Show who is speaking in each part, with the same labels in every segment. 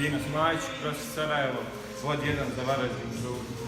Speaker 1: Dino Smajić, kroz Sarajevo, vod 1 za Varaždin klub.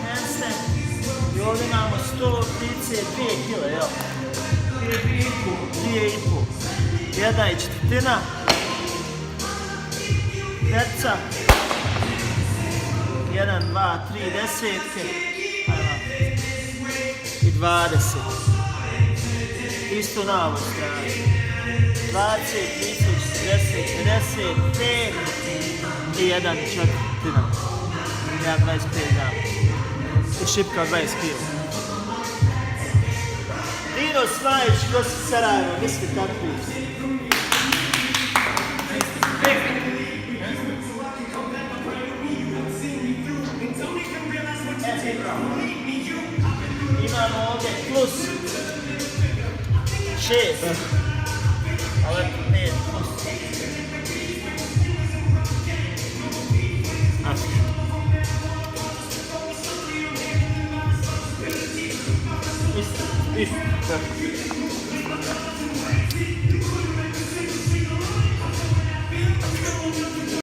Speaker 2: handstand i ovdje imamo 132 kg, jel? 2,5. 1,4. Terca. 1, 2, 3 desetke. I 20. Isto na ovoj strani. 20, 30, 40, 55 i 1,4. 1,25 dana. I šipka od 20 kg. Dino Smajić, kroz Sarajevo, misli kakvi. Imamo ovdje plus 6. Ali 5 plus. Isto.